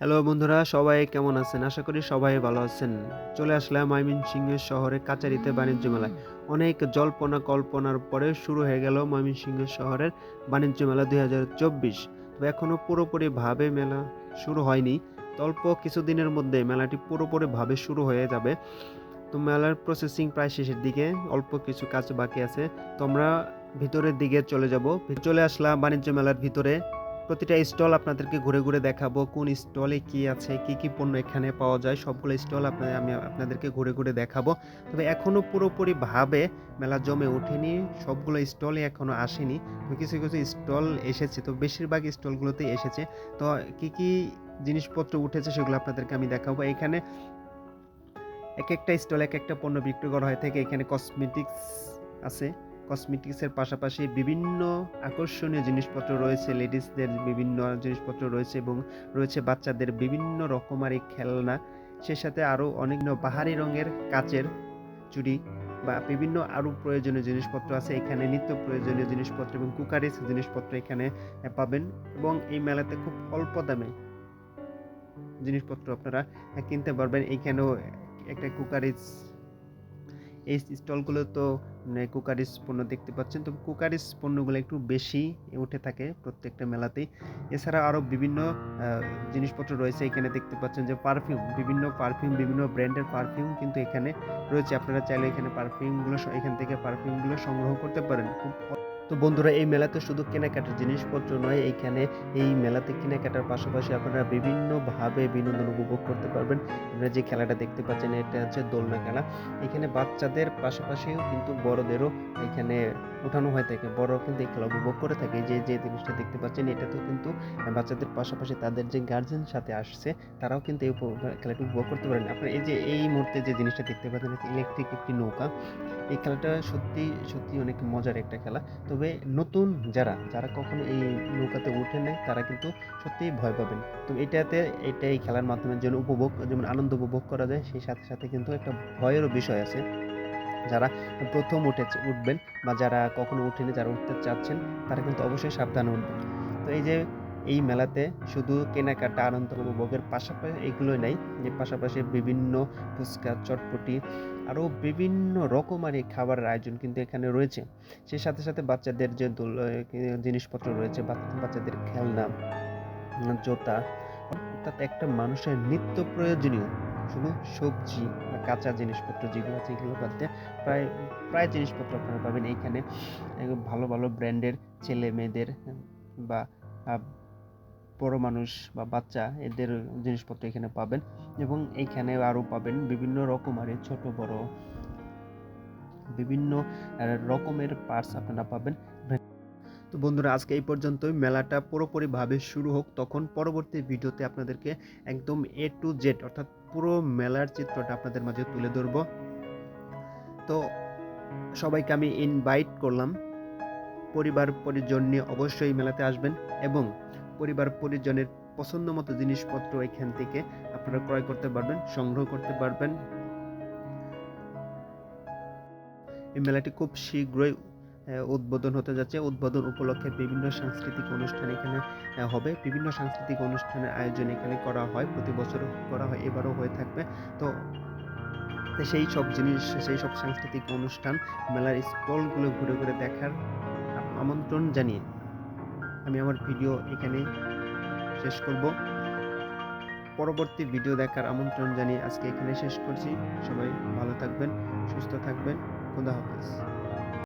Hello বন্ধুরা, সবাই কেমন আছেন? আশা করি সবাই ভালো আছেন। চলে আসলাম ময়মনসিংহের শহরে কাচারিতে বাণিজ্য মেলায়। অনেক জল্পনা কল্পনার পরে শুরু হয়ে গেল ময়মনসিংহ শহরের বাণিজ্য মেলা ২০২৪। তবে এখনো পুরোপুরিভাবে মেলা শুরু হয়নি। অল্প কিছুদিনের মধ্যে মেলাটি পুরোপুরিভাবে শুরু হয়ে যাবে। তো মেলার প্রসেসিং প্রায় শেষের দিকে, অল্প কিছু কাজ বাকি আছে। তো আমরা ভিতরের দিকে চলে যাব। চলে আসলাম বাণিজ্য মেলার ভিতরে। প্রতিটা স্টল আপনাদেরকে ঘুরে ঘুরে দেখাবো, কোন স্টলে কি আছে, কি কি পণ্য এখানে পাওয়া যায়, সবগুলো স্টল আমি আপনাদেরকে ঘুরে ঘুরে দেখাবো। তবে এখনো পুরোপুরিভাবে মেলা জমে ওঠেনি, সবগুলো স্টলে এখনো আসেনি। তো কিছু কিছু স্টল এসেছে, তো বেশিরভাগ স্টলগুলোতেই এসেছে। তো কি কি জিনিসপত্র উঠেছে সেগুলো আপনাদেরকে আমি দেখাবো। এখানে এক একটা স্টলে এক একটা পণ্য বিক্রি করা হয়ে থাকে। এখানে কসমেটিক্স আছে, কসমেটিক্সের পাশাপাশি বিভিন্ন আকর্ষণীয় জিনিসপত্র রয়েছে, লেডিসদের বিভিন্ন জিনিসপত্র রয়েছে এবং রয়েছে বাচ্চাদের বিভিন্ন রকমারি খেলনা। সে সাথে আরও অনেক বাহারি রঙের কাচের চুড়ি বা বিভিন্ন আরও প্রয়োজনীয় জিনিসপত্র আছে। এখানে নিত্য প্রয়োজনীয় জিনিসপত্র এবং কুকারিজ জিনিসপত্র এখানে পাবেন এবং এই মেলাতে খুব অল্প দামে জিনিসপত্র আপনারা কিনতে পারবেন। এইখানেও একটা কুকারিজ, এই স্টলগুলো তো কুকারিজ পণ্য দেখতে পাচ্ছেন। তো কুকারিজ পণ্যগুলো একটু বেশি উঠে থাকে প্রত্যেকটা মেলাতেই। এছাড়া আরও বিভিন্ন জিনিসপত্র রয়েছে। এখানে দেখতে পাচ্ছেন যে পারফিউম, বিভিন্ন ব্র্যান্ডের পারফিউম কিন্তু এখানে রয়েছে। আপনারা চাইলে এখানে এখান থেকে পারফিউমগুলো সংগ্রহ করতে পারেন। তো বন্ধুরা, এই মেলাতে শুধু কেনাকাটার জিনিসপত্র নয়, এইখানে এই মেলাতে কেনাকাটার পাশাপাশি আপনারা বিভিন্নভাবে বিনোদন উপভোগ করতে পারবেন। আপনারা যে খেলাটা দেখতে পাচ্ছেন এটা হচ্ছে দোলনা খেলা। এখানে বাচ্চাদের পাশাপাশিও কিন্তু বড়দেরও এখানে উঠানো হয়ে থাকে। বড়রাও কিন্তু এই খেলা উপভোগ করে থাকে। যে যে জিনিসটা দেখতে পাচ্ছেন এটাতেও কিন্তু বাচ্চাদের পাশাপাশি তাদের যে গার্জেন সাথে আসছে তারাও কিন্তু এই খেলাটি উপভোগ করতে পারেন। আপনারা এই মুহূর্তে যে জিনিসটা দেখতে পাচ্ছেন ইলেকট্রিক একটি নৌকা। এই খেলাটা সত্যি সত্যি অনেক মজার একটা খেলা। তবে নতুন যারা কখনো এই নৌকাতে ওঠে নাই তারা কিন্তু সত্যিই ভয় পাবেন। তো এই খেলার মাধ্যমে যেমন আনন্দ উপভোগ করা যায়, সেই সাথে সাথে কিন্তু একটা ভয়েরও বিষয় আছে। যারা প্রথম উঠবেন বা যারা কখনো ওঠেনি, যারা উঠতে চাচ্ছেন তারা কিন্তু অবশ্যই সাবধানে উঠবেন। তো এই মেলাতে শুধু কেনাকাটা আনন্দ উপভোগের পাশাপাশি এগুলোই নাই, যে পাশাপাশি বিভিন্ন ফুচকা, চটপটি আরও বিভিন্ন রকমারি খাবারের আয়োজন কিন্তু এখানে রয়েছে। সেই সাথে সাথে বাচ্চাদের যে জিনিসপত্র রয়েছে, বাচ্চাদের খেলনা, জুতা, অর্থাৎ একটা মানুষের নিত্য প্রয়োজনীয় শুধু সবজি বা কাঁচা জিনিসপত্র যেগুলো আছে এগুলো বাদ দিয়ে প্রায় প্রায় জিনিসপত্র আপনারা পাবেন এইখানে। ভালো ভালো ব্র্যান্ডের ছেলে মেয়েদের বা বড় মানুষ বা বাচ্চা এদের জিনিসপত্র এখানে পাবেন এবং এইখানে আরও পাবেন বিভিন্ন রকমারি ছোট বড় বিভিন্ন রকমের পার্টস আপনারা পাবেন। তো বন্ধুরা, আজকে এই পর্যন্তই। মেলাটা পুরোপুরিভাবে শুরু হোক, তখন পরবর্তী ভিডিওতে আপনাদেরকে একদম A to Z অর্থাৎ পুরো মেলার চিত্রটা আপনাদের মাঝে তুলে ধরব। তো সবাইকে আমি ইনভাইট করলাম, পরিবার পরিজন নিয়ে অবশ্যই মেলাতে আসবেন এবং পরিবার পরিজনের পছন্দ মতো জিনিসপত্র এখান থেকে আপনারা ক্রয় করতে পারবেন, সংগ্রহ করতে পারবেন। এই মেলাটি খুব শীঘ্রই উদ্বোধন হতে যাচ্ছে। উদ্বোধন উপলক্ষে বিভিন্ন সাংস্কৃতিক অনুষ্ঠান এখানে হবে। বিভিন্ন সাংস্কৃতিক অনুষ্ঠানের আয়োজন এখানে করা হয়, প্রতি বছর করা হয়, এবারও হয়ে থাকবে। তো সেই সব সাংস্কৃতিক অনুষ্ঠান, মেলার স্টলগুলো ঘুরে ঘুরে দেখার আমন্ত্রণ জানিয়ে আমি আমার ভিডিও এখানে শেষ করব। পরবর্তী ভিডিও দেখার আমন্ত্রণ জানিয়ে আজকে এখানে শেষ করছি। সবাই ভালো থাকবেন, সুস্থ থাকবেন। খোদা হাফেজ।